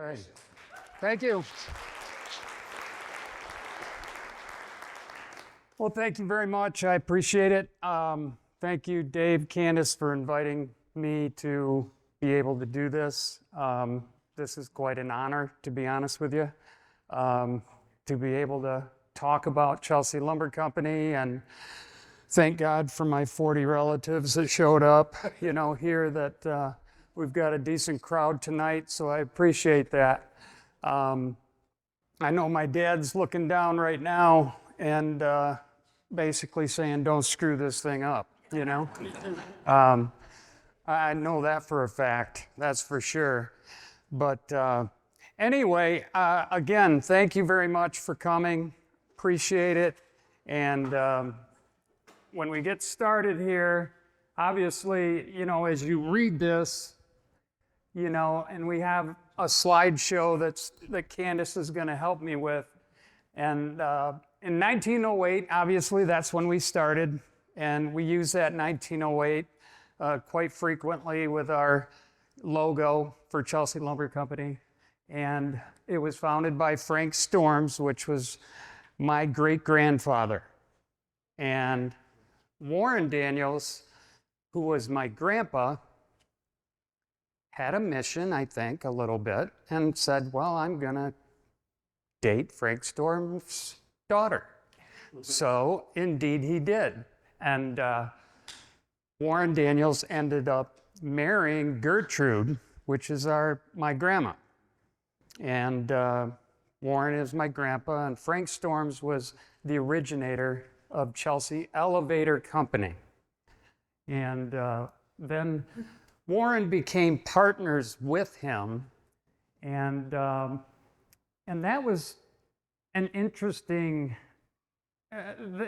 right. Thank you. Well, thank you very much. I appreciate it. Thank you, Dave, Candace, for inviting me to be able to do this. This is quite an honor, to be honest with you, to be able to talk about Chelsea Lumber Company, and thank God for my 40 relatives that showed up, here, that we've got a decent crowd tonight, so I appreciate that. I know my dad's looking down right now and basically saying, don't screw this thing up, I know that for a fact, that's for sure. But anyway, again, thank you very much for coming. Appreciate it. And when we get started here, obviously, as you read this, and we have a slideshow that Candace is going to help me with. And in 1908, obviously, that's when we started. And we use that 1908 quite frequently with our logo for Chelsea Lumber Company. And it was founded by Frank Storms, which was my great-grandfather. And Warren Daniels, who was my grandpa, had a mission, I think, a little bit, and said, well, I'm going to date Frank Storms' daughter. So, indeed, he did. And Warren Daniels ended up marrying Gertrude, which is my grandma. And Warren is my grandpa, and Frank Storms was the originator of Chelsea Elevator Company. And then Warren became partners with him, and that was an interesting.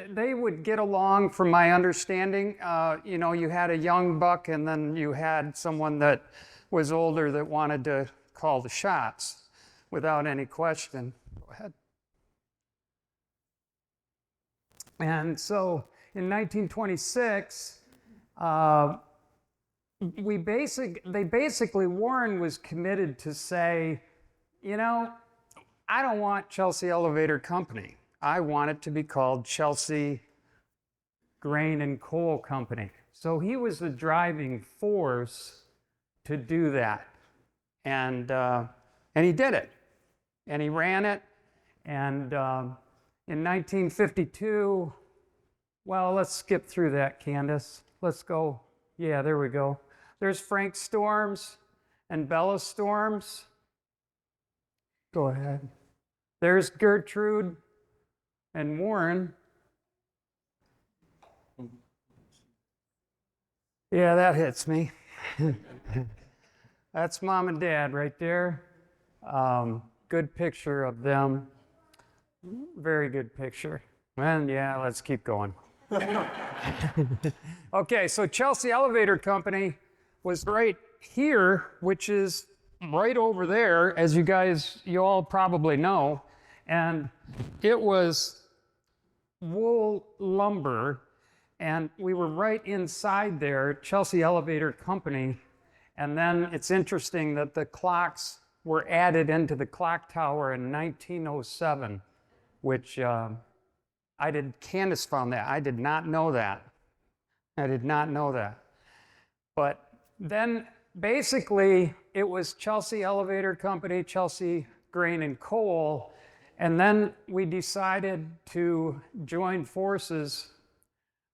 They would get along, from my understanding. You had a young buck, and then you had someone that was older that wanted to call the shots without any question. Go ahead. And so in 1926, Warren was committed to say, I don't want Chelsea Elevator Company. I want it to be called Chelsea Grain and Coal Company. So he was the driving force to do that. And he did it. And he ran it. And in 1952, well, let's skip through that, Candace. Let's go. Yeah, there we go. There's Frank Storms and Bella Storms. Go ahead. There's Gertrude and Warren. Yeah, that hits me. That's Mom and Dad right there. Good picture of them. Very good picture. And yeah, let's keep going. Okay, so Chelsea Elevator Company was right here, which is right over there, as you all probably know. And it was wool lumber, and we were right inside there, Chelsea Elevator Company. And then it's interesting that the clocks were added into the clock tower in 1907, which Candace found that. I did not know that. But then basically it was Chelsea Elevator Company, Chelsea Grain and Coal, and then we decided to join forces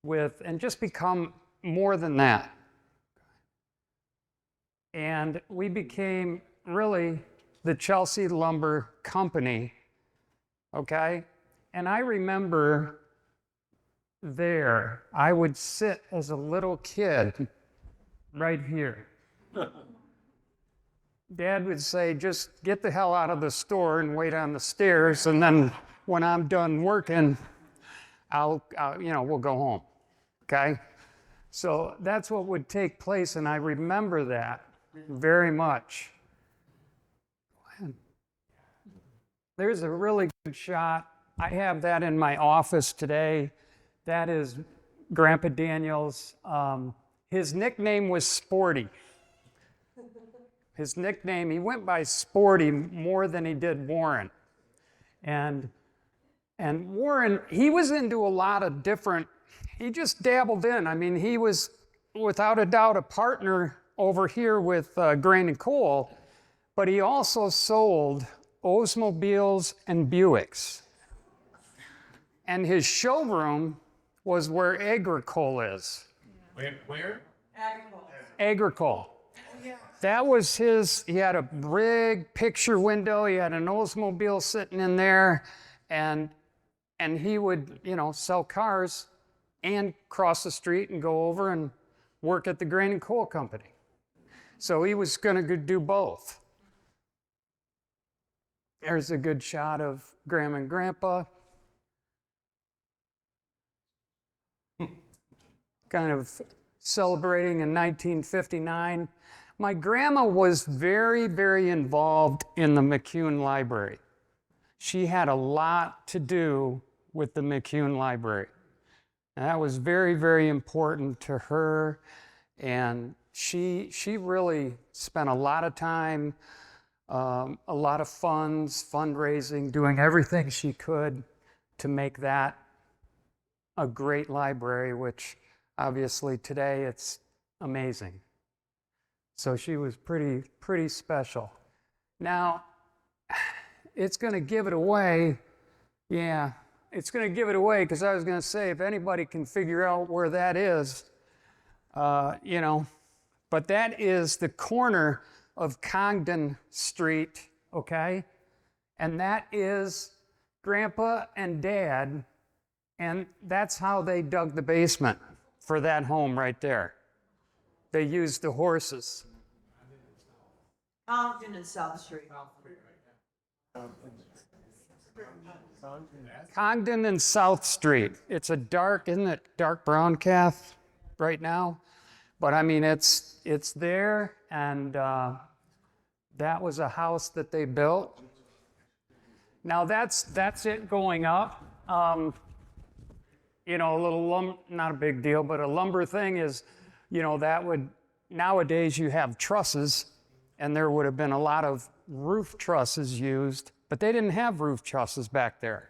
with, and just become more than that. And we became really the Chelsea Lumber Company, okay? And I remember I would sit as a little kid right here. Dad would say, just get the hell out of the store and wait on the stairs, and then when I'm done working, we'll go home, okay? So that's what would take place, and I remember that very much. There's a really good shot. I have that in my office today. That is Grandpa Daniels. His nickname was Sporty. His nickname, he went by Sporty more than he did Warren. And Warren, he was into a lot of different, he just dabbled in. I mean, he was without a doubt a partner over here with Grain and Coal, but he also sold Oldsmobiles and Buicks. And his showroom was where Agricole is. Where? Agricole. That was his, he had a big picture window, he had an Oldsmobile sitting in there, and he would, you know, sell cars and cross the street and go over and work at the Grain and Coal Company. So he was going to do both. There's a good shot of Grandma and Grandpa. Kind of celebrating in 1959. My grandma was very, very involved in the McCune Library. She had a lot to do with the McCune Library. And that was very, very important to her. And she really spent a lot of time, a lot of funds, fundraising, doing everything she could to make that a great library, which obviously today it's amazing. So she was pretty special. Now, it's going to give it away. Yeah, it's going to give it away because I was going to say if anybody can figure out where that is, you know, but that is the corner of Congdon Street, okay? And that is Grandpa and Dad, and that's how they dug the basement for that home right there. They used the horses. Congdon and South Street. Congdon and South Street. It's a dark, isn't it dark brown, Kath, right now? But I mean, it's there, and that was a house that they built. Now that's it going up. You know, a little not a big deal, but a lumber thing is, you know, that would, nowadays you have trusses, and there would have been a lot of roof trusses used, but they didn't have roof trusses back there.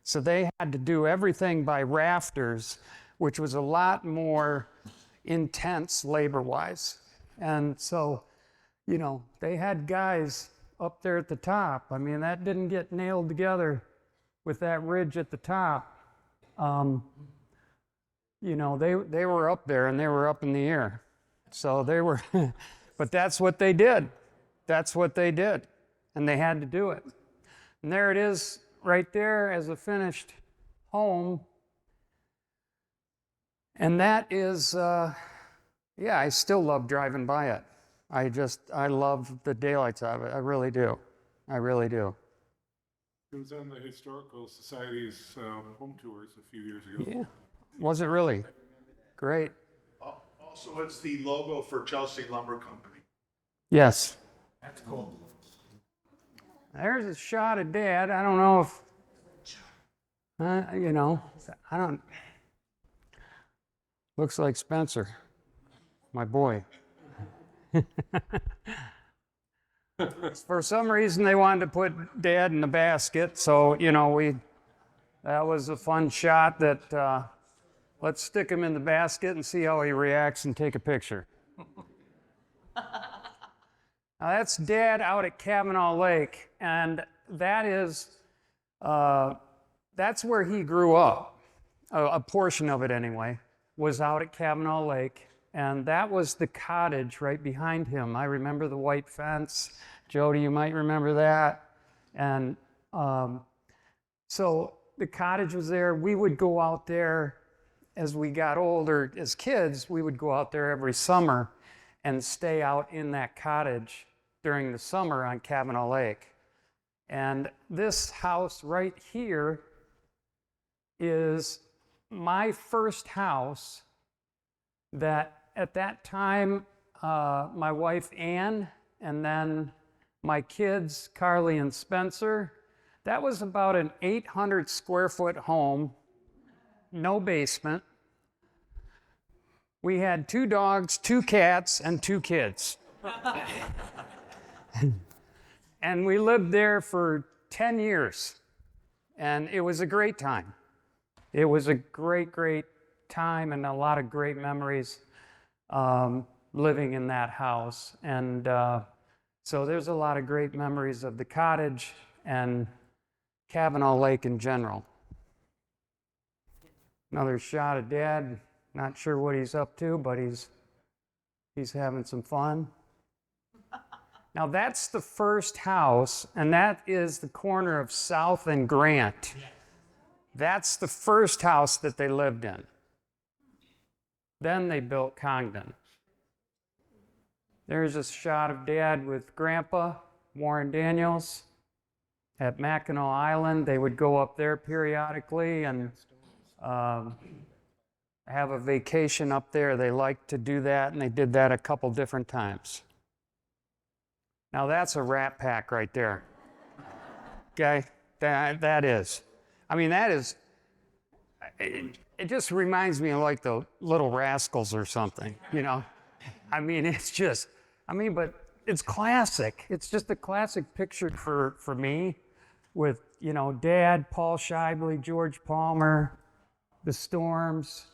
So they had to do everything by rafters, which was a lot more intense labor-wise. And so, you know, they had guys up there at the top. I mean, that didn't get nailed together with that ridge at the top. You know, they were up there and they were up in the air. So they were, but that's what they did. That's what they did. And they had to do it. And there it is right there as a finished home. And that is, yeah, I still love driving by it. I love the daylights of it. I really do. I really do. It was on the Historical Society's home tours a few years ago. Yeah. Was it really? Great. Also, it's the logo for Chelsea Lumber Company. Yes. That's cool. There's a shot of Dad. I don't know if, you know, I don't, looks like Spencer, my boy. For some reason, they wanted to put Dad in the basket, so, you know, that was a fun shot that, let's stick him in the basket and see how he reacts and take a picture. Now that's Dad out at Kavanaugh Lake, and that is, that's where he grew up. A portion of it anyway, was out at Kavanaugh Lake, and that was the cottage right behind him. I remember the white fence. Jody, you might remember that. And so the cottage was there. We would go out there as we got older, as kids, we would go out there every summer and stay out in that cottage during the summer on Kavanaugh Lake. And this house right here is my first house that at that time, my wife Ann and then my kids, Carly and Spencer, that was about an 800 square foot home, no basement. We had 2 dogs, 2 cats, and 2 kids. And we lived there for 10 years. And it was a great time. It was a great, great time and a lot of great memories living in that house. And so there's a lot of great memories of the cottage and Kavanaugh Lake in general. Another shot of Dad. Not sure what he's up to, but he's having some fun. Now that's the first house, and that is the corner of South and Grant. That's the first house that they lived in. Then they built Congdon. There's a shot of Dad with Grandpa, Warren Daniels, at Mackinac Island. They would go up there periodically and have a vacation up there. They liked to do that, and they did that a couple different times. Now that's a Rat Pack right there. Okay, that is. I mean, that is. It just reminds me of like the Little Rascals or something, you know. I mean, it's just. I mean, but it's classic. It's just a classic picture for me, with Dad, Paul Scheibele, George Palmer, the Storms.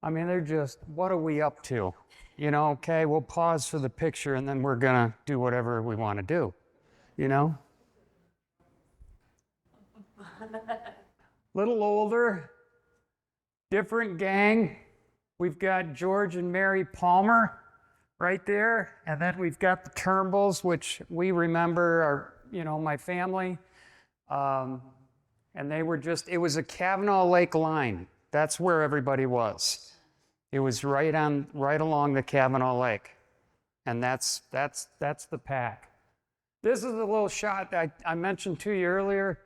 I mean, they're just. What are we up to? Okay, we'll pause for the picture and then we're gonna do whatever we want to do, Little older, different gang. We've got George and Mary Palmer right there, and then we've got the Turnbulls, which we remember are, my family. And they were it was a Kavanaugh Lake line. That's where everybody was. It was right along the Kavanaugh Lake. And that's the pack. This is a little shot I mentioned to you earlier.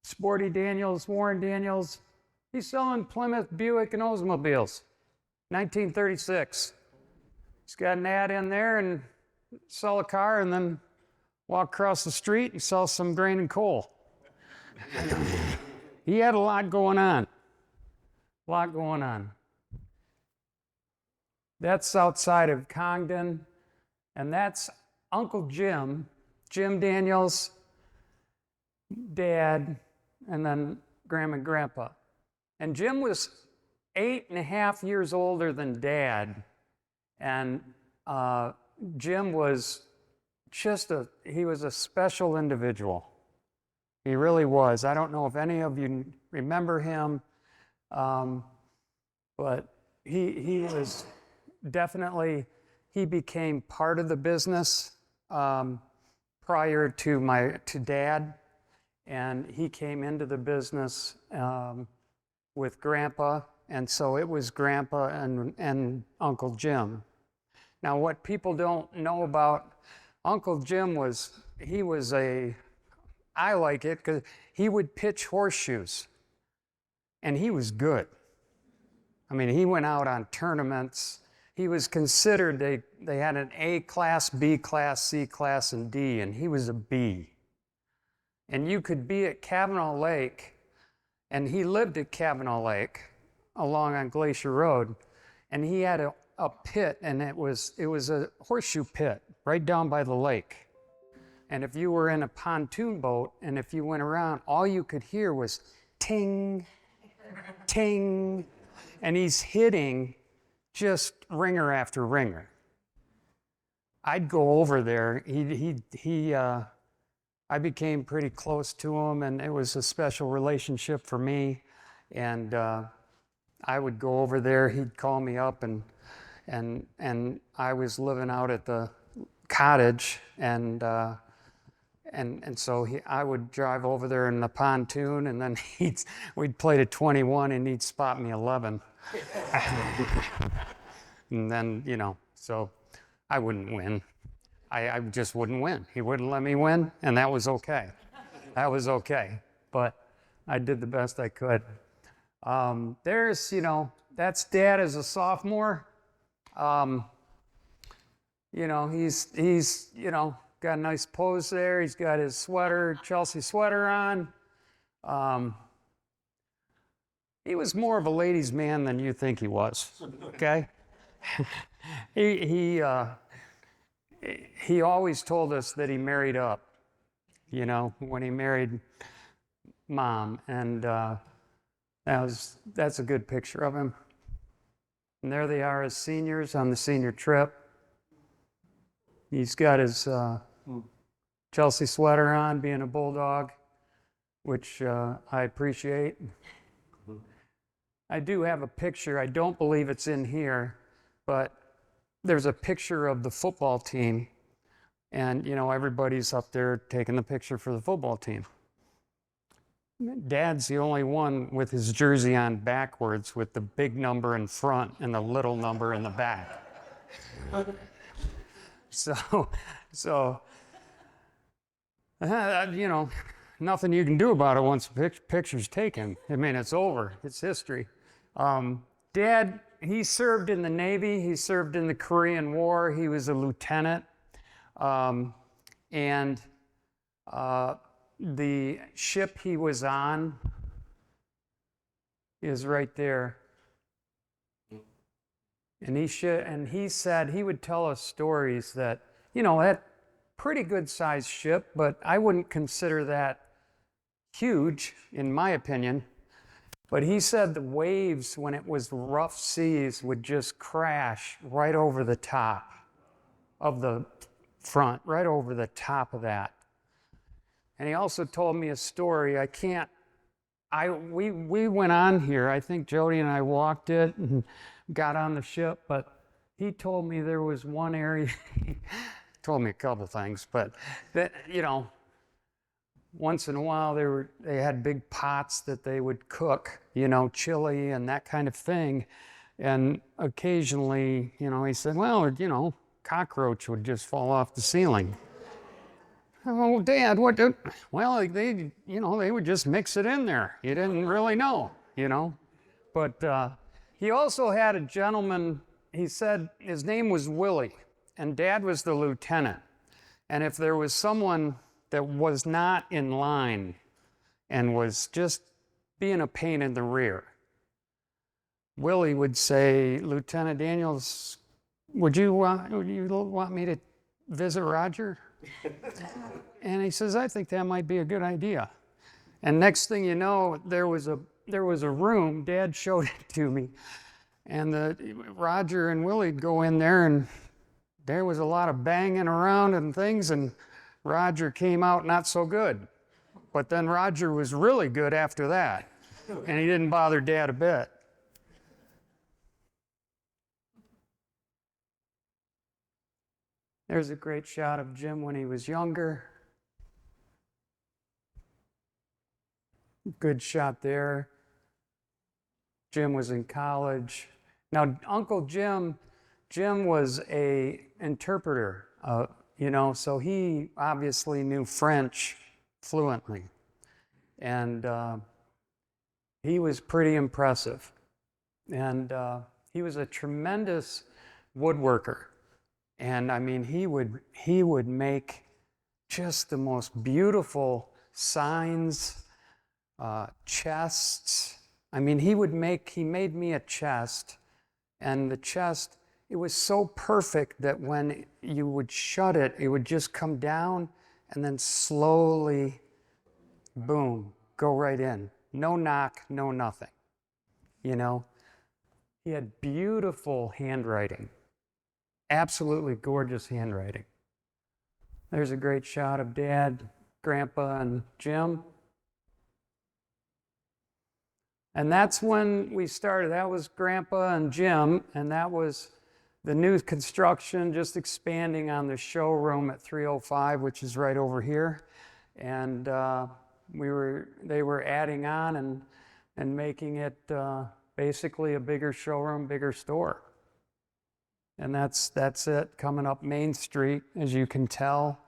Sporty Daniels, Warren Daniels, he's selling Plymouth, Buick, and Oldsmobiles. 1936. He's got an ad in there and sell a car and then walk across the street and sell some grain and coal. He had a lot going on. That's outside of Congdon, and that's Uncle Jim Daniels, Dad, and then Grandma and Grandpa. And Jim was 8.5 years older than Dad, and Jim was he was a special individual. He really was. I don't know if any of you remember him, but he was definitely, he became part of the business prior to Dad, and he came into the business with Grandpa, and so it was Grandpa and Uncle Jim. Now, what people don't know about Uncle Jim I like it because he would pitch horseshoes, and he was good. I mean, he went out on tournaments. He was considered, they had an A class, B class, C class, and D, and he was a B. And you could be at Kavanaugh Lake, and he lived at Kavanaugh Lake along on Glacier Road, and he had a pit, and it was a horseshoe pit right down by the lake. And if you were in a pontoon boat, and if you went around, all you could hear was ting, ting, and he's hitting just ringer after ringer. I'd go over there. I became pretty close to him, and it was a special relationship for me. And I would go over there. He'd call me up, and I was living out at the cottage, and so I would drive over there in the pontoon, and then we'd play to 21, and he'd spot me 11. And then, so I wouldn't win. I just wouldn't win. He wouldn't let me win, and that was okay. But I did the best I could. There's, that's Dad as a sophomore. He's got a nice pose there. He's got his sweater, Chelsea sweater on. He was more of a ladies' man than you think he was, okay? he always told us that he married up, you know, when he married Mom. And that's a good picture of him. And there they are as seniors on the senior trip. He's got his Chelsea sweater on, being a Bulldog, which I appreciate. I do have a picture. I don't believe it's in here, but there's a picture of the football team. And, you know, everybody's up there taking the picture for the football team. Dad's the only one with his jersey on backwards with the big number in front and the little number in the back. So, you know, nothing you can do about it once the picture's taken. I mean, it's over. It's history. Dad, he served in the Navy. He served in the Korean War. He was a lieutenant. The ship he was on is right there. And he said he would tell us stories that, you know, that pretty good sized ship, but I wouldn't consider that huge in my opinion. But he said the waves, when it was rough seas, would just crash right over the top of the front, right over the top of that. And he also told me a story. We went on here. I think Jody and I walked it and got on the ship, but he told me there was one area, he told me a couple things, but that, you know, once in a while they had big pots that they would cook, you know, chili and that kind of thing. And occasionally, you know, he said, well, you know, cockroach would just fall off the ceiling. Oh, Dad, what did? Well, they, you know, they would just mix it in there. You didn't really know, you know. But he also had a gentleman, he said his name was Willie, and Dad was the lieutenant. And if there was someone that was not in line and was just being a pain in the rear, Willie would say, Lieutenant Daniels, would you want me to visit Roger? And he says, I think that might be a good idea. And next thing you know, there was a room. Dad showed it to me, and Roger and Willie'd go in there, and there was a lot of banging around and things, and Roger came out not so good. But then Roger was really good after that, and he didn't bother Dad a bit. There's a great shot of Jim when he was younger. Good shot there. Jim was in college. Now, Uncle Jim was an interpreter, you know, so he obviously knew French fluently. And he was pretty impressive. And he was a tremendous woodworker. And I mean, he would make just the most beautiful signs, chests. I mean, he made me a chest, and the chest, it was so perfect that when you would shut it, it would just come down and then slowly, boom, go right in. No knock, no nothing, you know? He had beautiful handwriting. Absolutely gorgeous handwriting. There's a great shot of Dad, Grandpa, and Jim. And that's when we started. That was Grandpa and Jim, and that was the new construction, just expanding on the showroom at 305, which is right over here. And they were adding on and making it basically a bigger showroom, bigger store. And that's it, coming up Main Street. As you can tell,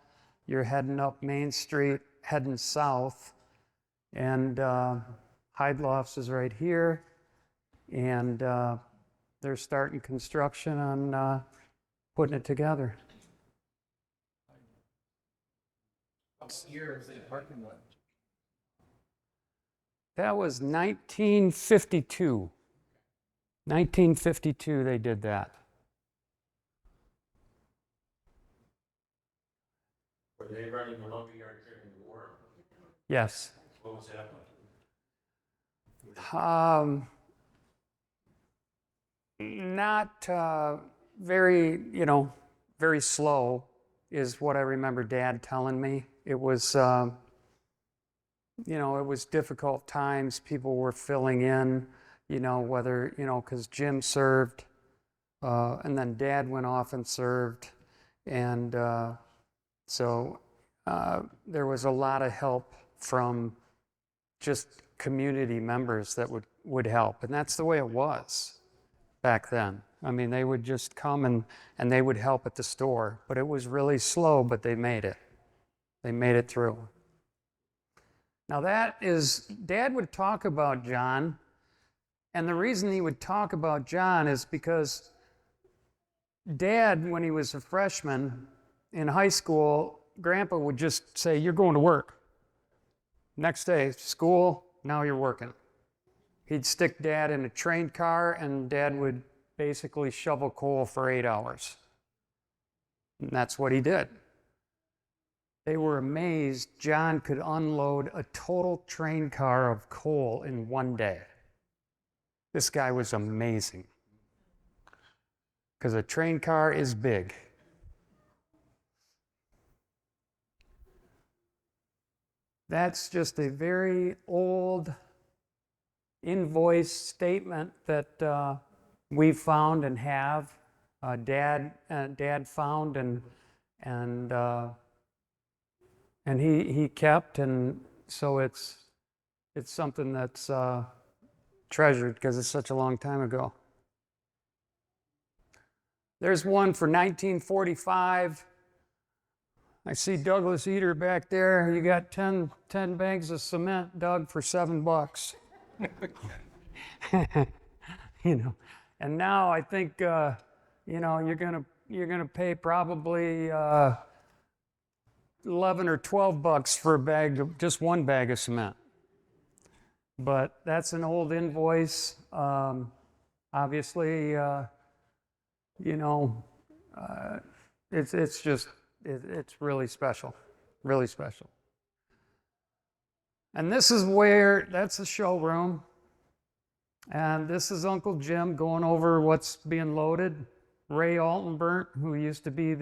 you're heading up Main Street, heading south. And Heidelof's is right here. And they're starting construction on putting it together. What year is the parking lot? That was 1952. 1952 they did that. Were they running the lumberyard during the war? Yes. What was that like? Not very, very slow is what I remember Dad telling me. It was, it was difficult times. People were filling in, whether, because Jim served, and then Dad went off and served. And so there was a lot of help from just community members that would help. And that's the way it was back then. I mean, they would just come and they would help at the store. But it was really slow, but they made it. They made it through. Now Dad would talk about John. And the reason he would talk about John is because Dad, when he was a freshman in high school, Grandpa would just say, "You're going to work." Next day, school, now you're working. He'd stick Dad in a train car, and Dad would basically shovel coal for 8 hours. And that's what he did. They were amazed John could unload a total train car of coal in one day. This guy was amazing. Because a train car is big. That's just a very old invoice statement that we found and have. Dad found and he kept, and so it's something that's treasured because it's such a long time ago. There's one for 1945. I see Douglas Eater back there. You got 10 bags of cement, Doug, for $7. And now I think you're gonna pay probably 11 or 12 bucks for just one bag of cement. But that's an old invoice. Obviously, it's really special, really special. And this is that's the showroom. And this is Uncle Jim going over what's being loaded. Ray Altenburnt, who used to be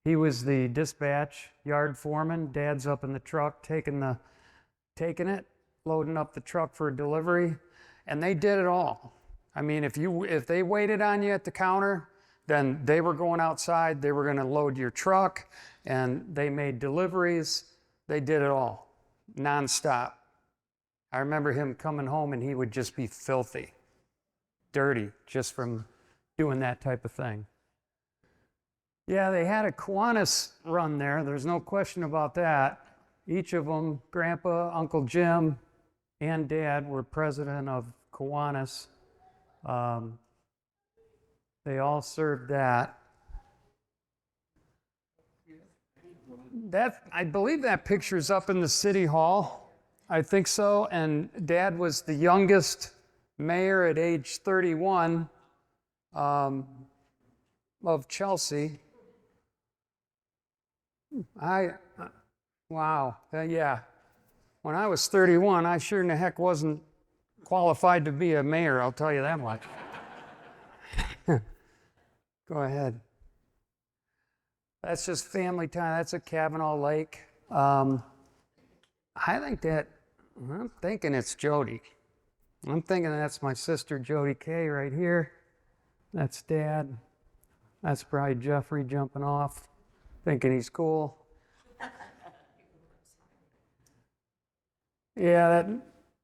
he was the dispatch yard foreman. Dad's up in the truck taking it, loading up the truck for delivery. And they did it all. I mean, if they waited on you at the counter, then they were going outside, they were going to load your truck, and they made deliveries. They did it all, nonstop. I remember him coming home and he would just be filthy, dirty, just from doing that type of thing. Yeah, they had a Kiwanis run there. There's no question about that. Each of them, Grandpa, Uncle Jim, and Dad were president of Kiwanis. They all served that. I believe that picture's up in the city hall. I think so. And Dad was the youngest mayor at age 31 of Chelsea. Wow. Yeah. When I was 31, I sure in the heck wasn't qualified to be a mayor, I'll tell you that much. Go ahead. That's just family time. That's at Kavanaugh Lake. I'm thinking it's Jody. I'm thinking that's my sister Jody Kay right here. That's Dad. That's probably Jeffrey jumping off, thinking he's cool. Yeah,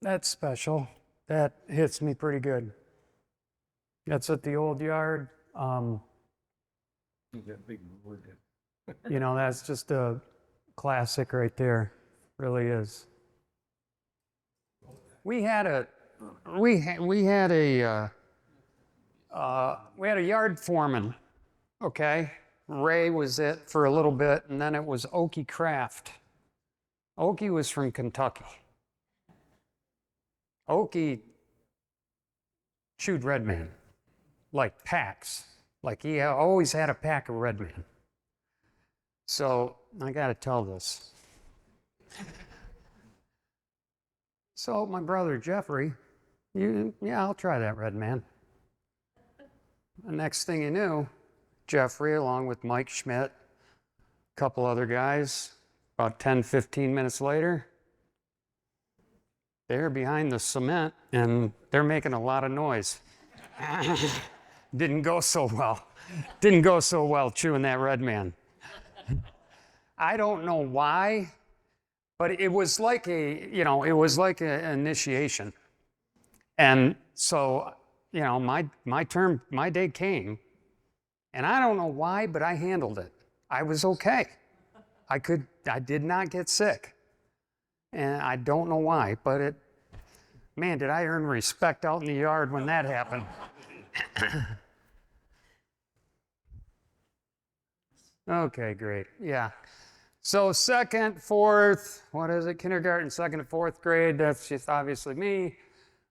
that's special. That hits me pretty good. That's at the old yard. That's just a classic right there. Really is. We had a yard foreman. Okay, Ray was it for a little bit, and then it was Okie Kraft. Okie was from Kentucky. Okie chewed Red Man, like packs. Like he always had a pack of Red Man. So I got to tell this. So my brother Jeffrey, yeah, I'll try that, Red Man. The next thing you knew, Jeffrey, along with Mike Schmidt, a couple other guys, about 10, 15 minutes later, they're behind the cement and they're making a lot of noise. Didn't go so well. Didn't go so well chewing that Red Man. I don't know why, but it was like it was like an initiation. And so, my day came, and I don't know why, but I handled it. I was okay. I did not get sick. And I don't know why, but man, did I earn respect out in the yard when that happened. Okay, great. Yeah. So second, fourth, kindergarten, second and fourth grade, that's just obviously me.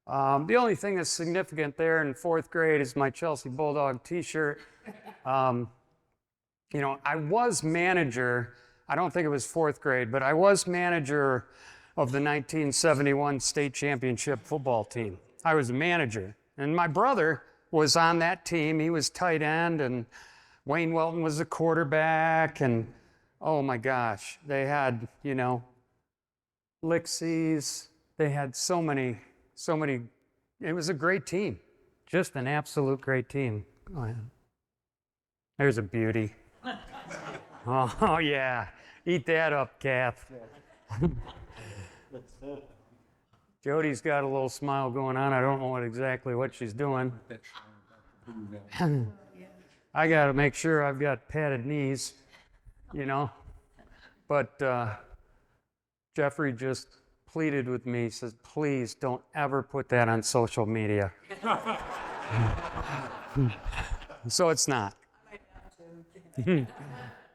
The only thing that's significant there in fourth grade is my Chelsea Bulldog t-shirt. I was manager, I don't think it was fourth grade, but I was manager of the 1971 state championship football team. I was a manager, and my brother was on that team. He was tight end, and Wayne Welton was the quarterback, and oh my gosh, they had, Lixies, they had so many, it was a great team, just an absolute great team. Go ahead. There's a beauty. Oh yeah, eat that up, Kath. Jody's got a little smile going on. I don't know exactly what she's doing. I got to make sure I've got padded knees, But Jeffrey just pleaded with me, says, please don't ever put that on social media. So it's not.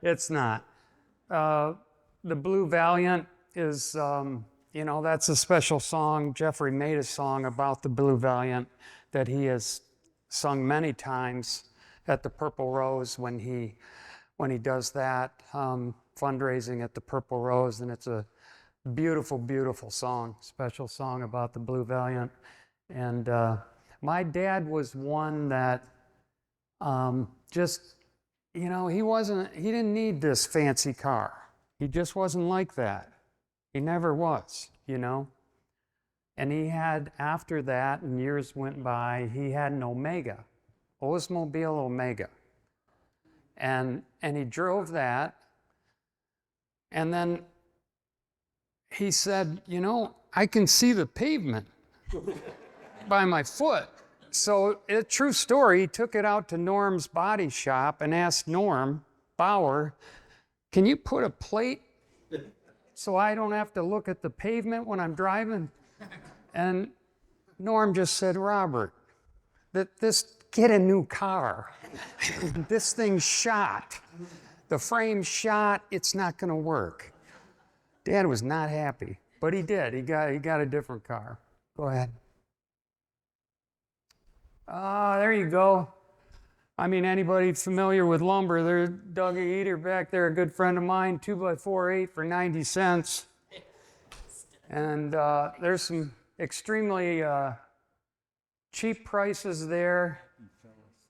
It's not. The Blue Valiant is, that's a special song. Jeffrey made a song about the Blue Valiant that he has sung many times at the Purple Rose when he does that fundraising at the Purple Rose, and it's a beautiful, beautiful song, special song about the Blue Valiant. And my dad was one that he didn't need this fancy car. He just wasn't like that. He never was, And he had, after that, and years went by, he had an Omega, Oldsmobile Omega. And he drove that. And then he said, I can see the pavement by my foot. So, a true story, he took it out to Norm's body shop and asked Norm Bauer, can you put a plate so I don't have to look at the pavement when I'm driving? And Norm just said, Robert, get a new car. This thing's shot. The frame's shot, it's not gonna work. Dad was not happy, but he did. He got a different car. Go ahead. There you go. I mean, anybody familiar with lumber, there's Doug Eater back there, a good friend of mine, 2x4 8 for 90 cents. And there's some extremely cheap prices there.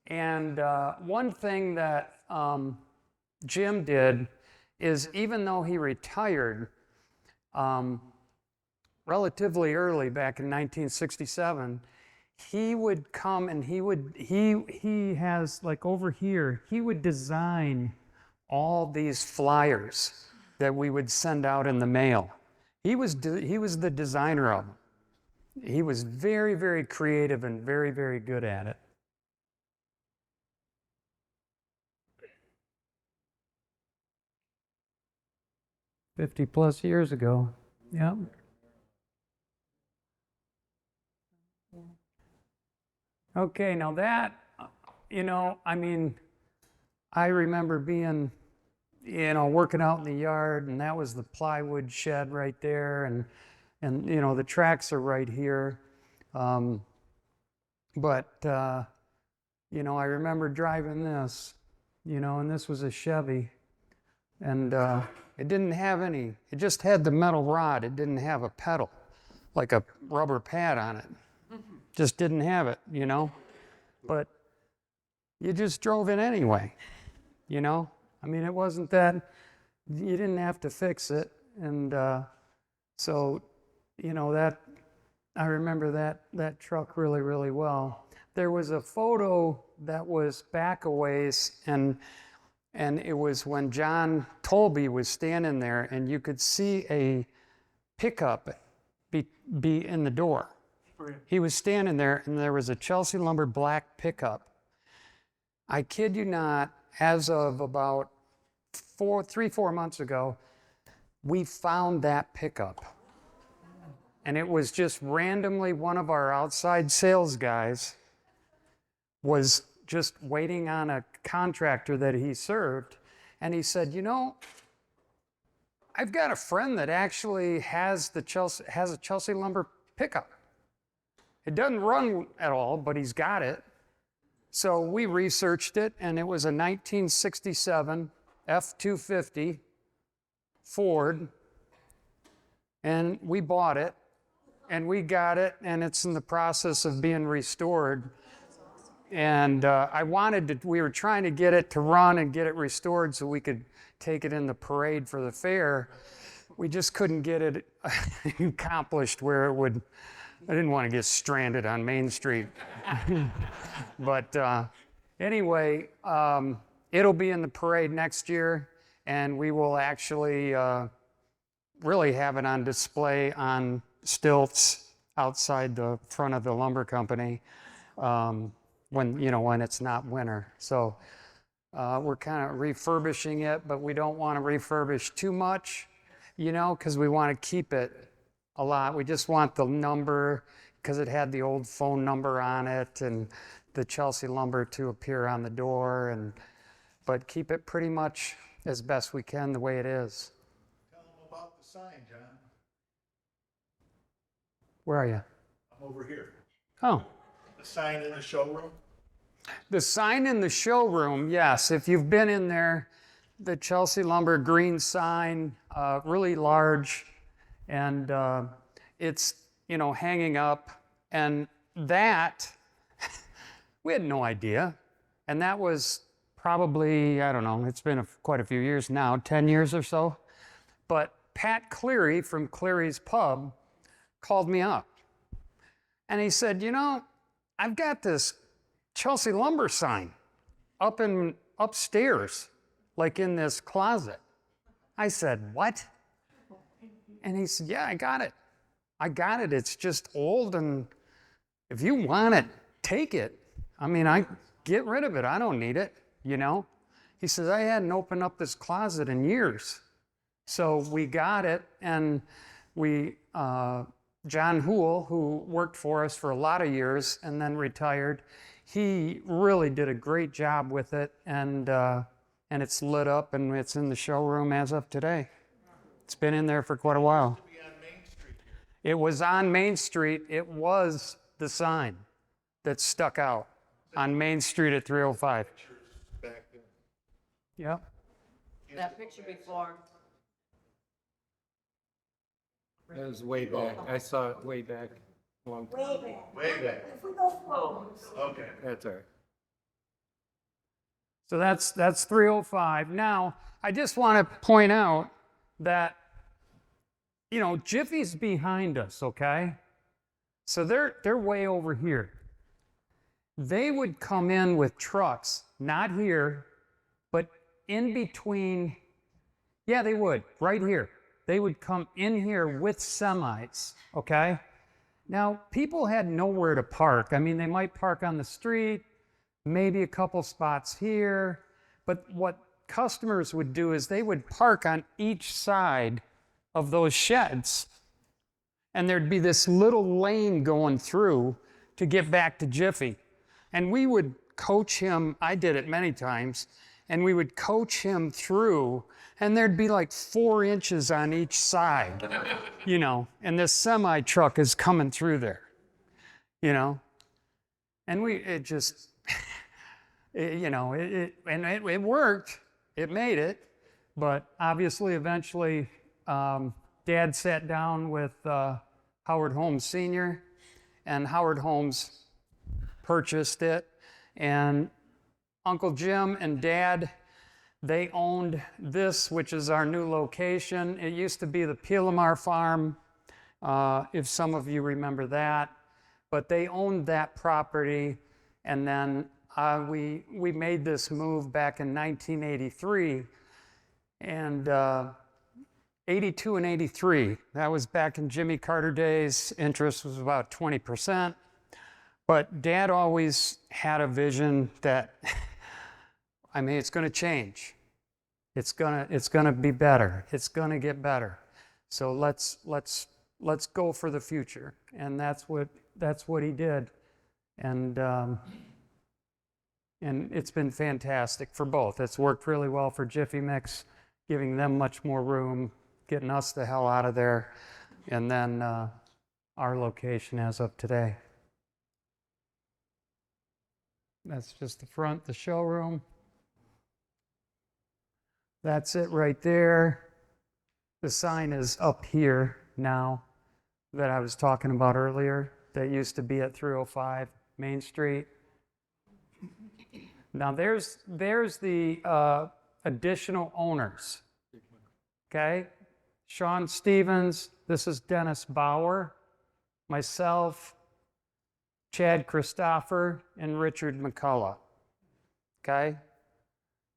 And one thing that Jim did is, even though he retired relatively early back in 1967, he would come and he has, like over here, he would design all these flyers that we would send out in the mail. He was the designer of them. He was very, very creative and very, very good at it. +50 years ago. Yep. Okay, now that, I remember being, working out in the yard, and that was the plywood shed right there, and the tracks are right here. But I remember driving this, and this was a Chevy. And it didn't have any, it just had the metal rod. It didn't have a pedal, like a rubber pad on it. Just didn't have it, you know? But you just drove it anyway, you know? I mean, it wasn't that, you didn't have to fix it. And so, you know, I remember that truck really, really well. There was a photo that was back a ways, and it was when John Tolby was standing there, and you could see a pickup be in the door. He was standing there, and there was a Chelsea Lumber black pickup. I kid you not, as of about 3-4 months ago, we found that pickup. And it was just randomly one of our outside sales guys was just waiting on a contractor that he served. And he said, you know, I've got a friend that actually has a Chelsea Lumber pickup. It doesn't run at all, but he's got it. So we researched it, and it was a 1967 F-250 Ford. And we bought it, and we got it, and it's in the process of being restored. And we were trying to get it to run and get it restored so we could take it in the parade for the fair. We just couldn't get it accomplished where it would, I didn't want to get stranded on Main Street. But anyway, it'll be in the parade next year, and we will actually really have it on display on stilts outside the front of the lumber company. When it's not winter. So we're kind of refurbishing it, but we don't want to refurbish too much, you know, because we want to keep it a lot. We just want the number, because it had the old phone number on it, and the Chelsea Lumber to appear on the door, but keep it pretty much as best we can the way it is. Tell them about the sign, John. Where are you? I'm over here. Oh. The sign in the showroom? The sign in the showroom, yes. If you've been in there, the Chelsea Lumber green sign, really large, and it's, hanging up. And that, we had no idea. And that was probably, I don't know, it's been quite a few years now, 10 years or so. But Pat Cleary from Cleary's Pub called me up. And he said, I've got this Chelsea Lumber sign upstairs, like in this closet. I said, what? And he said, yeah, I got it. It's just old, and if you want it, take it. I mean, I get rid of it. I don't need it, He says, I hadn't opened up this closet in years. So we got it, and John Hool, who worked for us for a lot of years and then retired, he really did a great job with it, and it's lit up, and it's in the showroom as of today. It's been in there for quite a while. It was on Main Street. It was the sign that stuck out on Main Street at 305. Back then. Yep. That picture before. That was way back. I saw it way back. Long time. Way back. Oh, Okay. That's all right. So that's 305. Now, I just want to point out that, Jiffy's behind us, okay? So they're way over here. They would come in with trucks, not here, but in between. Yeah, they would, right here. They would come in here with semis, okay? Now, people had nowhere to park. I mean, they might park on the street, maybe a couple spots here, but what customers would do is they would park on each side of those sheds, and there'd be this little lane going through to get back to Jiffy. And we would coach him, I did it many times, and we would coach him through, and there'd be like 4 inches on each side, and this semi truck is coming through there, and it just, it worked, it made it, But obviously, eventually, Dad sat down with Howard Holmes Sr., and Howard Holmes purchased it. And Uncle Jim and Dad, they owned this, which is our new location. It used to be the Pilamar Farm, if some of you remember that. But they owned that property, and then we made this move back in 1983, and 82 and 83. That was back in Jimmy Carter days. Interest was about 20%. But Dad always had a vision that, I mean, it's going to change. It's gonna be better. It's going to get better. So let's go for the future. And that's what he did. And it's been fantastic for both. It's worked really well for Jiffy Mix, giving them much more room, getting us the hell out of there, and then our location as of today. That's just the front, the showroom. That's it right there. The sign is up here now that I was talking about earlier, that used to be at 305 Main Street. Now there's the additional owners, okay? Sean Stevens, this is Dennis Bauer, myself, Chad Christopher, and Richard McCullough, okay?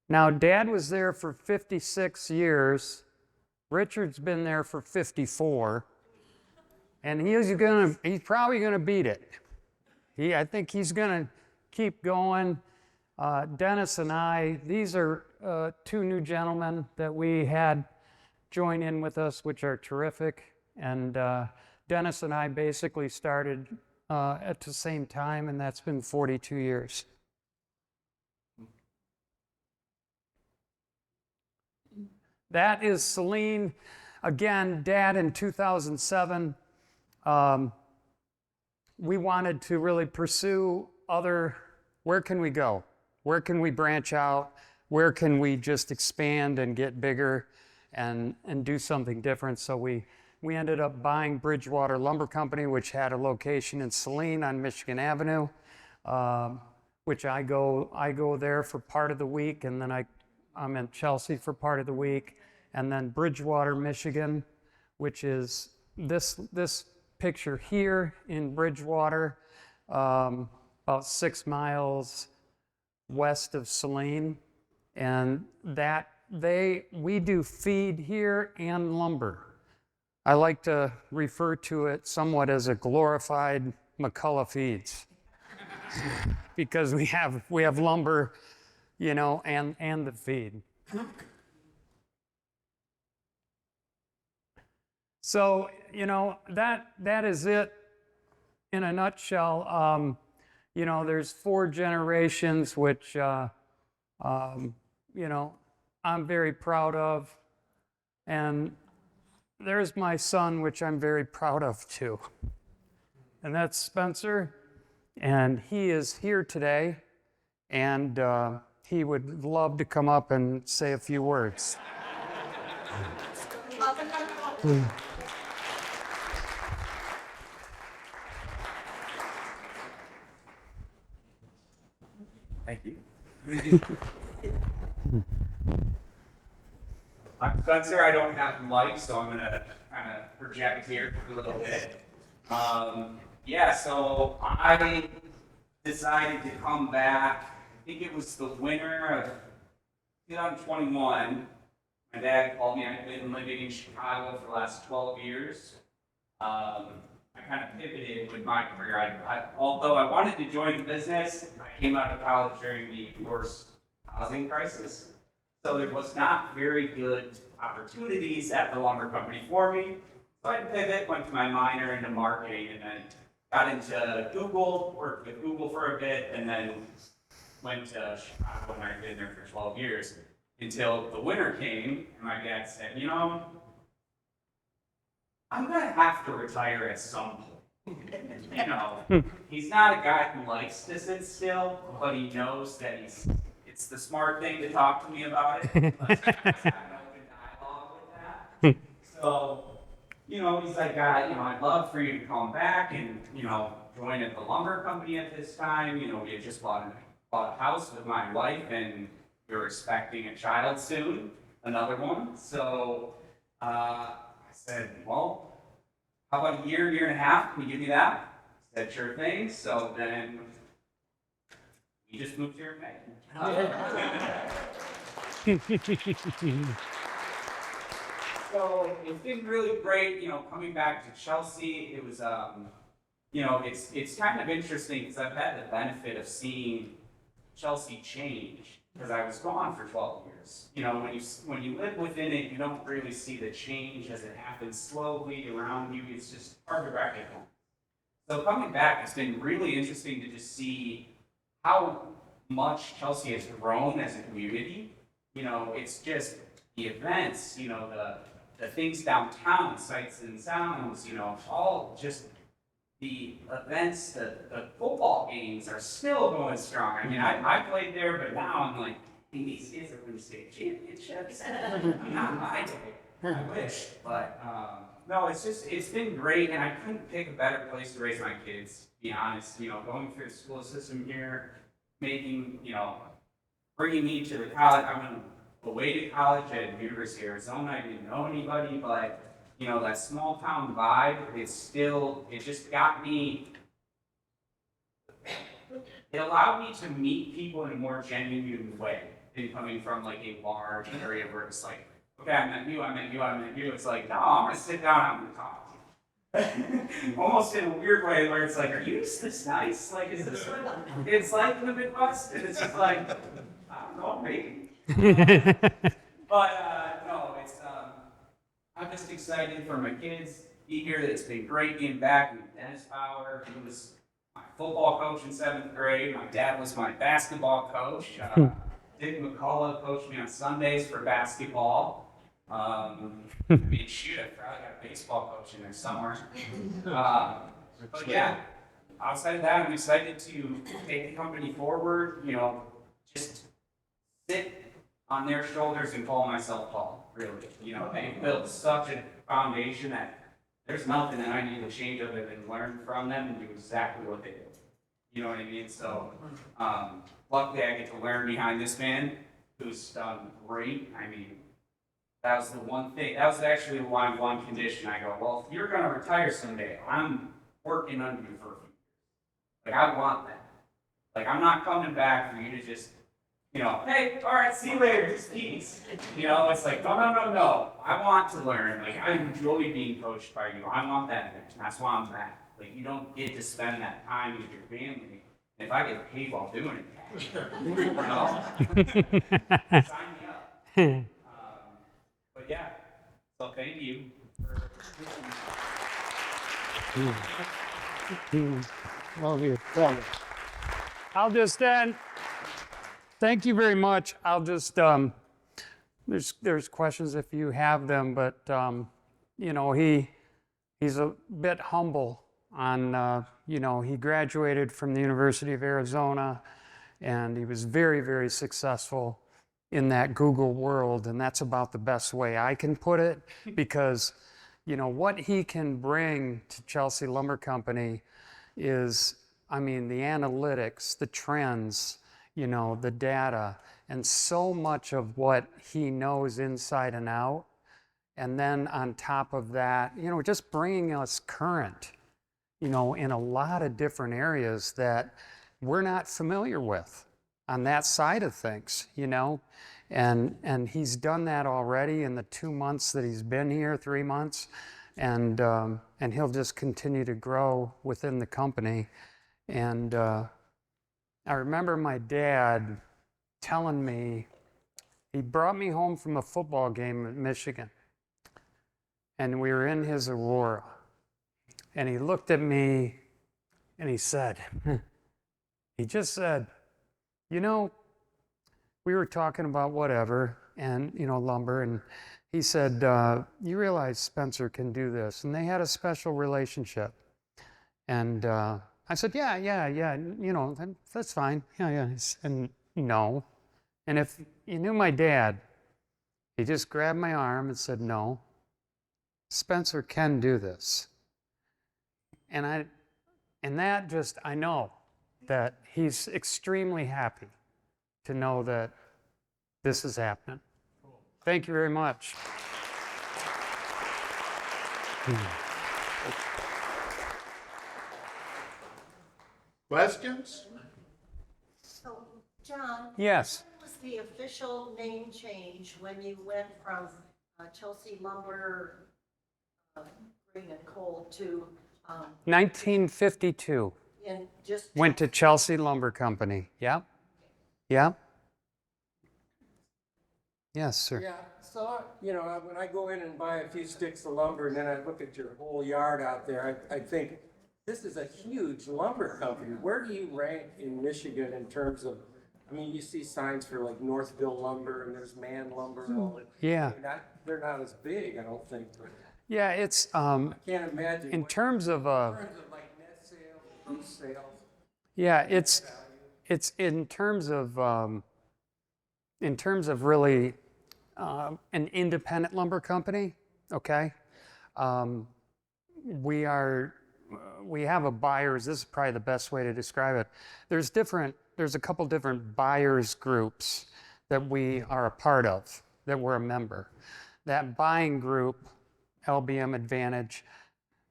Now Dad was there for 56 years. Richard's been there for 54, and he's probably gonna beat it. I think he's gonna keep going. Dennis and I, these are two new gentlemen that we had join in with us, which are terrific. And Dennis and I basically started at the same time, and that's been 42 years. That is Celine. Again, Dad in 2007, we wanted to really pursue where can we go? Where can we branch out? Where can we just expand and get bigger and do something different? So we ended up buying Bridgewater Lumber Company, which had a location in Saline on Michigan Avenue, which I go there for part of the week, and then I'm in Chelsea for part of the week. And then Bridgewater, Michigan, which is this picture here in Bridgewater, about 6 miles west of Saline. And we do feed here and lumber. I like to refer to it somewhat as a glorified McCullough Feeds, because we have lumber, and the feed. So, that is it in a nutshell. There's 4 generations, which, I'm very proud of. And there's my son, which I'm very proud of too. And that's Spencer. And he is here today. And he would love to come up and say a few words. Thank you. I'm Spencer. I don't have mics, so I'm gonna kind of project here a little bit. So I decided to come back. I think it was the winter of 2021. My dad called me. I've been living in Chicago for the last 12 years. I kind of pivoted with my career. Although I wanted to join the business, I came out of college during the worst housing crisis. So there was not very good opportunities at the lumber company for me. So I pivoted, went to my minor into marketing, and then got into Google, worked with Google for a bit, and then went to Chicago, and I've been there for 12 years. Until the winter came, and my dad said, I'm gonna have to retire at some point. He's not a guy who likes to sit still, but he knows that it's the smart thing to talk to me about it. Let's have an open So, you know, he's like, I'd love for you to come back and, join at the lumber company at this time. You know, we had just bought a house with my wife and we were expecting a child soon, another one. So, I said, well, how about a year and a half? Can you give me that? He said, sure thing. So then we just moved here in May. So it's been really great, coming back to Chelsea. It was, it's kind of interesting because I've had the benefit of seeing Chelsea change because I was gone for 12 years. You know, when you live within it, you don't really see the change as it happens slowly around you. It's just hard to recognize. So coming back, it's been really interesting to just see how much Chelsea has grown as a community. You know, it's just the events, the things downtown, sights and sounds, all just the events, the football games are still going strong. I mean, I played there, but now I'm like, these kids are going to state championships. Not my day. I wish, but no, it's been great, and I couldn't pick a better place to raise my kids. To be honest, going through the school system here, making, bringing me to the college. I went away to college at University of Arizona. I didn't know anybody, but that small town vibe, it just got me, it allowed me to meet people in a more genuine way than coming from like a large area where it's like, okay, I met you. It's like, no, I'm gonna sit down, I'm gonna talk to you. Almost in a weird way where it's like, are you this nice? Like, is this what it's like in the Midwest? And it's just like, I don't know, maybe. But no, it's I'm just excited for my kids to be here. It's been great being back with Dennis Power. He was my football coach in 7th grade. My dad was my basketball coach. Dick McCullough coached me on Sundays for basketball. I mean, shoot, I probably got a baseball coach in there somewhere. But yeah, outside of that, I'm excited to take the company forward. Just sit on their shoulders and call myself Paul, really. They built such a foundation that there's nothing that I need to change other than learn from them and do exactly what they do. You know what I mean? So, luckily I get to learn behind this man who's done great. I mean, that was the one thing, that was actually one condition. I go, well, if you're gonna retire someday, I'm working under you for a few years. Like, I want that. Like, I'm not coming back for you to just, hey, all right, see you later, just peace. It's like, no. I want to learn. Like, I enjoy being coached by you. I want that next. That's why I'm back. Like, you don't get to spend that time with your family. If I get paid while doing it, sign me up. But yeah, so thank you for Love you. I'll just end. Thank you very much. I'll just, there's questions if you have them, but, he's a bit humble on, he graduated from the University of Arizona and he was very, very successful in that Google world. And that's about the best way I can put it because, what he can bring to Chelsea Lumber Company is, the analytics, the trends, the data, and so much of what he knows inside and out. And then on top of that, just bringing us current, in a lot of different areas that we're not familiar with on that side of things, and he's done that already in the 2 months that he's been here, 3 months, and he'll just continue to grow within the company. And I remember my dad telling me, he brought me home from a football game in Michigan, and we were in his Aurora, and he looked at me and he said, he just said, we were talking about whatever, and, lumber, and he said, you realize Spencer can do this, and they had a special relationship. And I said, yeah, that's fine. Yeah. And no. And if you knew my dad, he just grabbed my arm and said, no, Spencer can do this. And that just, I know that he's extremely happy to know that this is happening. Thank you very much. Questions? So, John, Yes. what was the official name change when you went from Chelsea Lumber, Green and Coal to, 1952. in just? Went to Chelsea Lumber Company. Yep. Yep. Yes, sir. Yeah, so, when I go in and buy a few sticks of lumber and then I look at your whole yard out there, I think, this is a huge lumber company. Where do you rank in Michigan in terms of, you see signs for like Northville Lumber and there's Man Lumber. And all that. Yeah. They're not as big, I don't think, but Yeah, it's I can't imagine. in what- terms of in terms of like net sales, gross sales. yeah, it's in terms of really an independent lumber company. Okay, we have a buyers. This is probably the best way to describe it. There's a couple different buyers groups that we are a part of, that we're a member. That buying group, LBM Advantage,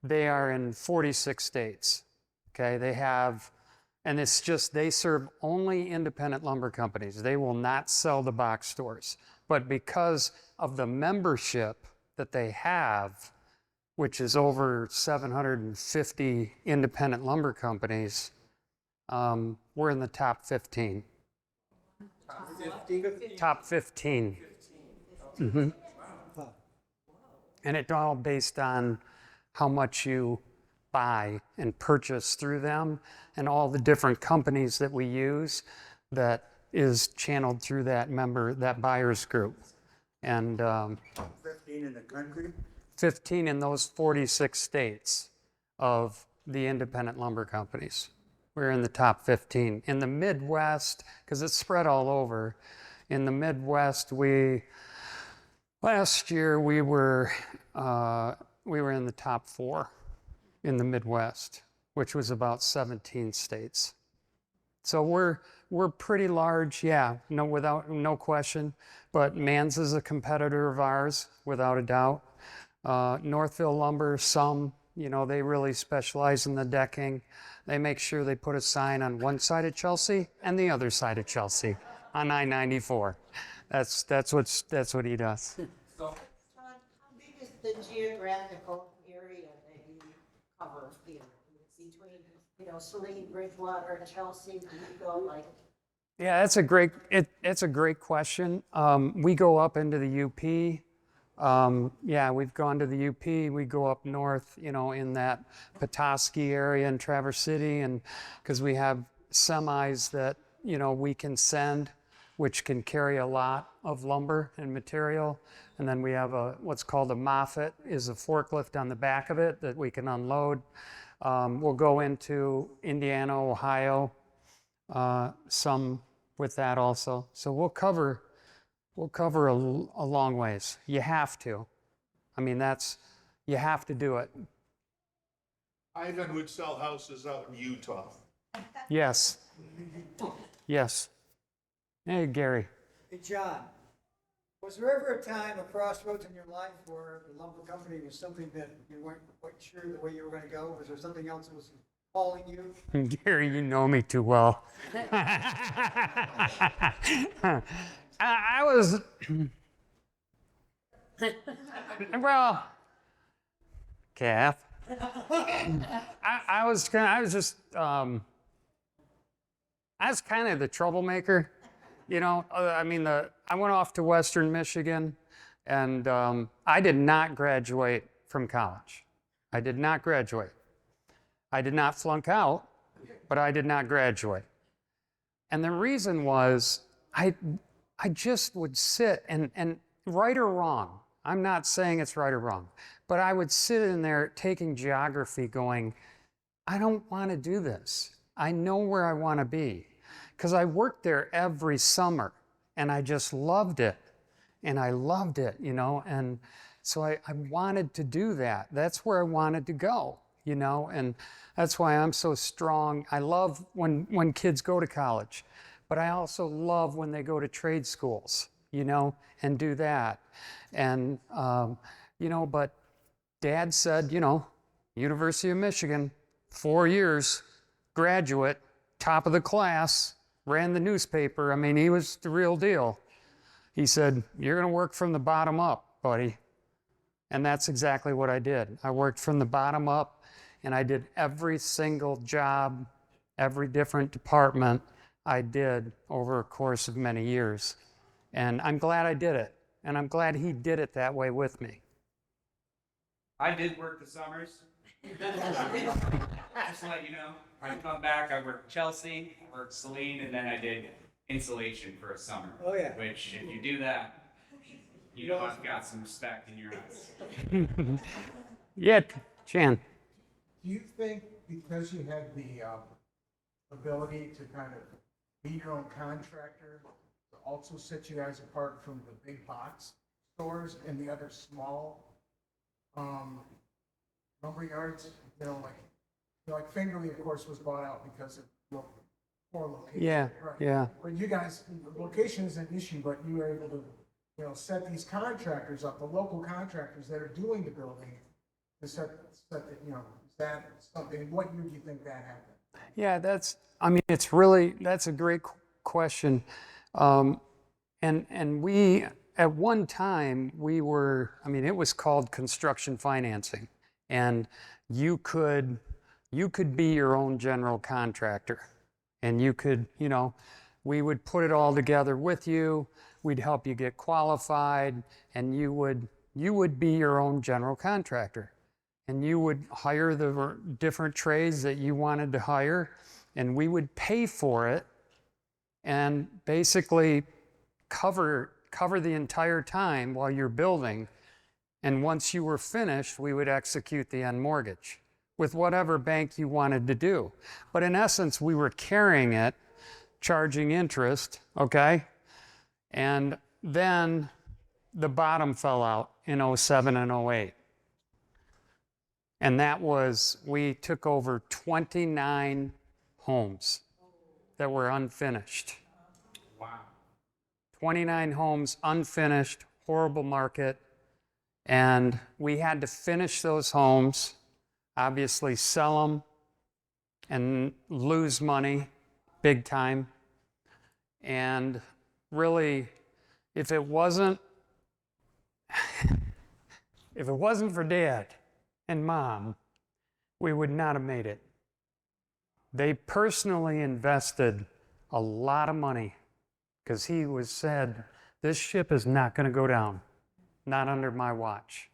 they are in 46 states. Okay, and it's just, they serve only independent lumber companies. They will not sell to box stores. But because of the membership that they have, which is over 750 independent lumber companies, we're in the top 15. Top 15. Mm-hmm. And it's all based on how much you buy and purchase through them, and all the different companies that we use that is channeled through that buyers group. And 15 in the country? 15 in those 46 states of the independent lumber companies. We're in the top 15. In the Midwest, because it's spread all over, in the Midwest, last year we were in the top 4 in the Midwest, which was about 17 states. So we're pretty large, yeah, no question. But Mans is a competitor of ours, without a doubt. Northville Lumber, they really specialize in the decking. They make sure they put a sign on one side of Chelsea and the other side of Chelsea on I-94. That's what he does. John, how big is the geographical area that you cover here? Between, Saline, Bridgewater, and Chelsea, do you go like? Yeah, it's a great question. We go up into the UP. Yeah, we've gone to the UP. We go up north, in that Petoskey area in Traverse City, and because we have semis that we can send, which can carry a lot of lumber and material. And then we have what's called a Moffett, is a forklift on the back of it that we can unload. We'll go into Indiana, Ohio, some with that also. So we'll cover a long ways. You have to. You have to do it. Ivan would sell houses out in Utah. Yes. Yes. Hey, Gary. Hey, John, was there ever a time, a crossroads in your life where the lumber company was something that you weren't quite sure the way you were going to go? Was there something else that was calling you? Gary, you know me too well. I was, well, calf. I was kind of the troublemaker, I went off to Western Michigan, and I did not graduate from college. I did not graduate. I did not flunk out, but I did not graduate. And the reason was I just would sit and right or wrong, I'm not saying it's right or wrong, but I would sit in there taking geography going, I don't want to do this. I know where I want to be. Because I worked there every summer and I just loved it. And I loved it, and So I wanted to do that. That's where I wanted to go, you know, and that's why I'm so strong. I love when kids go to college, but I also love when they go to trade schools, you know, and do that. And, you know, but Dad said, you know, University of Michigan, 4 years, graduate, top of the class, ran the newspaper. I mean, he was the real deal. He said, you're going to work from the bottom up, buddy. And that's exactly what I did. I worked from the bottom up, and I did every single job, every different department I did over a course of many years. And I'm glad I did it. And I'm glad he did it that way with me. I did work the summers. Just to let you know, I come back, I worked Chelsea, I worked Celine, and then I did insulation for a summer. Oh, yeah. Which, if you do that, you know I've got some respect in your eyes. Yeah, Chan. Do you think because you had the ability to kind of be your own contractor, to also set you guys apart from the big box stores and the other small lumber yards? You know, like Fingerly, of course, was bought out because of poor location. Yeah, right? yeah. But you guys, location is an issue, but you were able to, you know, set these contractors up, the local contractors that are doing the building, to set the, you know, is that something, what year do you think that happened? Yeah, that's a great question. And we, at one time, it was called construction financing. And you could be your own general contractor. And you could, you know, we would put it all together with you. We'd help you get qualified, and you would be your own general contractor. And you would hire the different trades that you wanted to hire, and we would pay for it and basically cover the entire time while you're building. And once you were finished, we would execute the end mortgage with whatever bank you wanted to do. But in essence, we were carrying it, charging interest, okay? And then the bottom fell out in 07 and 08. And that was, we took over 29 homes that were unfinished. Wow. 29 homes, unfinished, horrible market. And we had to finish those homes, obviously sell them and lose money big time. And really, if it wasn't for Dad and Mom, we would not have made it. They personally invested a lot of money because he said, this ship is not going to go down, not under my watch.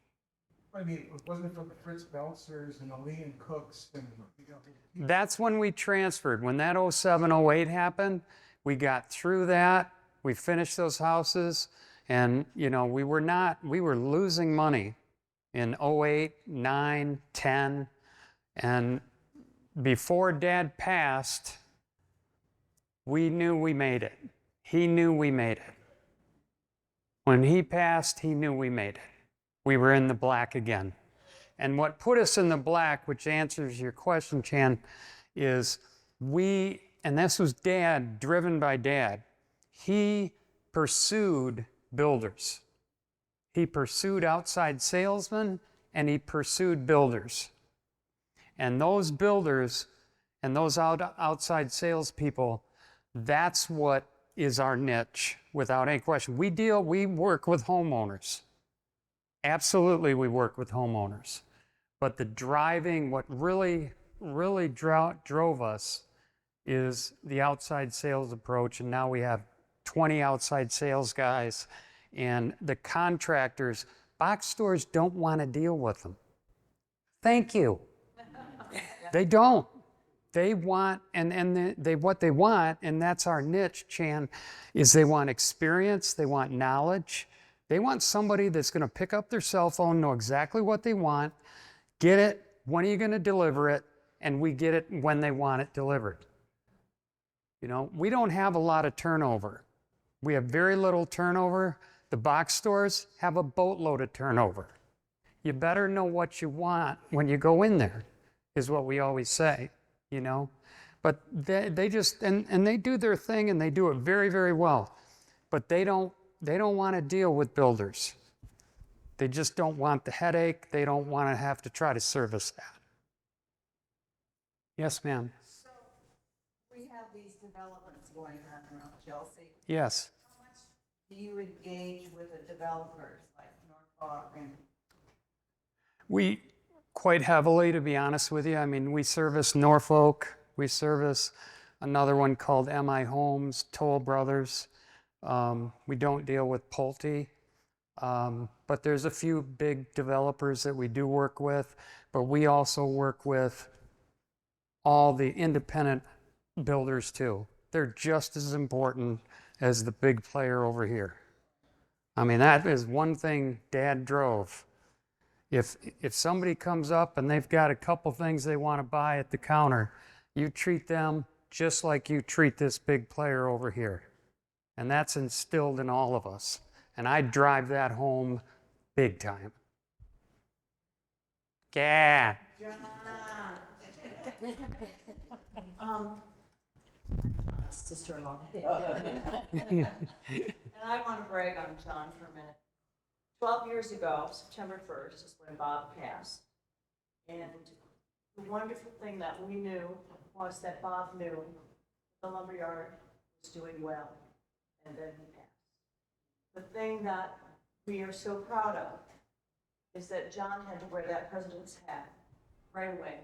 I mean, wasn't it from the Fritz Belzers and the Lee and Cooks and, you know? That's when we transferred. When that 07, 08 happened, we got through that. We finished those houses, and you know, we were losing money in 08, 9, 10, and before Dad passed, we knew we made it. He knew we made it. When he passed, he knew we made it. We were in the black again. And what put us in the black, which answers your question, Chan, is and this was Dad, driven by Dad, he pursued builders. He pursued outside salesmen, and he pursued builders. And those builders and those outside salespeople, that's what is our niche, without any question. We work with homeowners. Absolutely, we work with homeowners. But what really drove us is the outside sales approach. And now we have 20 outside sales guys. And the contractors, box stores don't want to deal with them. Thank you. They don't. They want, what they want, and that's our niche, Chan, is they want experience, they want knowledge. They want somebody that's going to pick up their cell phone, know exactly what they want, get it, when are you going to deliver it, and we get it when they want it delivered. You know, we don't have a lot of turnover. We have very little turnover. The box stores have a boatload of turnover. you better know what you want when you go in there, is what we always say, you know? But they just, and they do their thing and they do it very, very well. But they don't want to deal with builders. They just don't want the headache. They don't want to have to try to service that. Yes, ma'am. So we have these developments going on around Chelsea. Yes. How much do you engage with the developers like Norfolk and? We quite heavily, to be honest with you. I mean, we service Norfolk. We service another one called MI Homes, Toll Brothers. We don't deal with Pulte. But there's a few big developers that we do work with. But we also work with all the independent builders too. They're just as important as the big player over here. I mean, that is one thing Dad drove. If somebody comes up and they've got a couple things they want to buy at the counter, you treat them just like you treat this big player over here. And that's instilled in all of us. And I drive that home big time. Yeah. Sister-in-law. And I want to brag on John for a minute. 12 years ago, September 1st is when Bob passed. And the wonderful thing that we knew was that Bob knew the lumberyard was doing well, and then he passed. The thing that we are so proud of is that John had to wear that president's hat right away,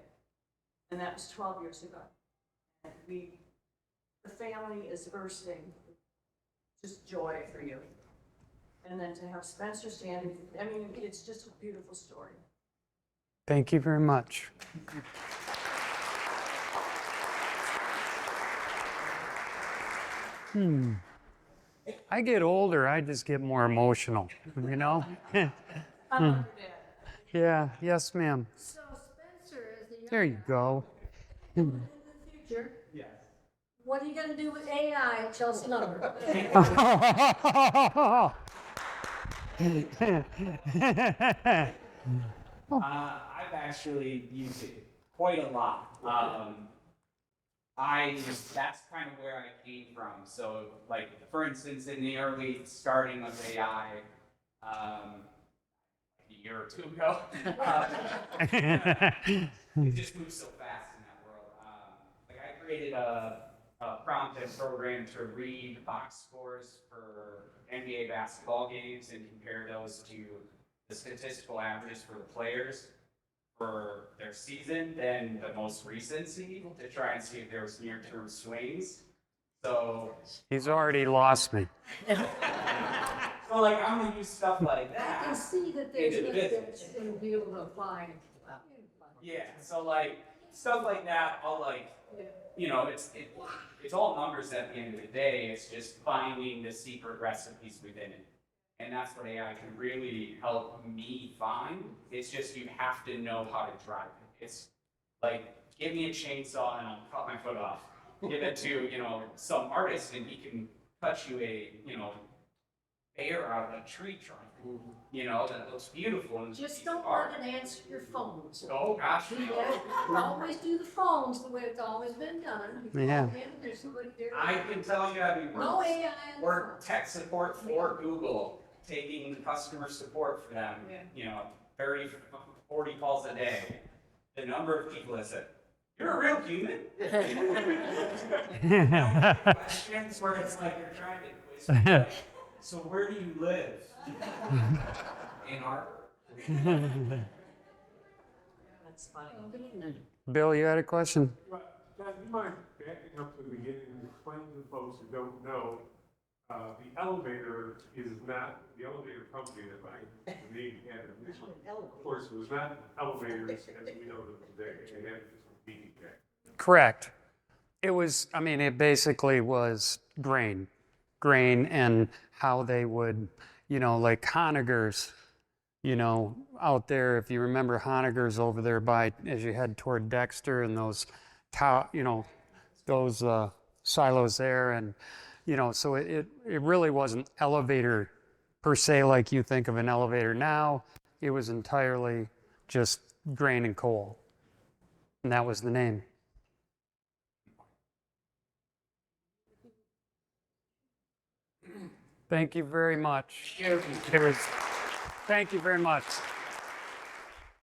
and that was 12 years ago. And the family is bursting, just joy for you. And then to have Spencer standing, I mean, it's just a beautiful story. Thank you very much. I get older, I just get more emotional, you know? Yeah, yes, ma'am. So Spencer is the There you go. in the future. Yes. What are you gonna do with AI at Chelsea Lumber? I've actually used it quite a lot. That's kind of where I came from. So, like, for instance, in the early starting of AI, a year or two ago, it just moves so fast in that world. Like, I created a prompt and program to read box scores for NBA basketball games and compare those to the statistical averages for the players for their season, then the most recency to try and see if there was near-term swings. So, He's already lost me. so like I'm gonna use stuff like I can that. see that there's benefits in being able to apply. Yeah, so like stuff like that, I'll like, you know, it's all numbers at the end of the day. It's just finding the secret recipes within it. And that's what AI can really help me find. It's just you have to know how to drive it. It's like, give me a chainsaw and I'll cut my foot off. Give it to, you know, some artist and he can cut you a, you know, bear out of a tree trunk. You know, that looks beautiful. And Just don't let it answer your phones. Oh, gosh. Yeah, always do the phones the way it's always been done. Yeah. There's somebody there. I can tell you, I mean, No AI on the we're tech support for Google, taking customer support for them, you know, 30, 40 calls a day. The number of people that said, "You're a real human?" Questions where it's like you're trying to quiz me, like, so where do you live? In Arbor. That's funny. Bill, you had a question? John, do you mind backing up to the beginning and explaining to folks who don't know, the elevator company that I named had initially, of course, it was not elevators as we know them today. They had just BDK. Correct. It was, I mean, it basically was grain and how they would, you know, like Honegger's, you know, out there, if you remember Honegger's over there by, as you head toward Dexter and those, you know, those silos there. And, you know, so it really wasn't elevator per se like you think of an elevator now. it was entirely just grain and coal. And that was the name. Thank you very much. Thank you very much.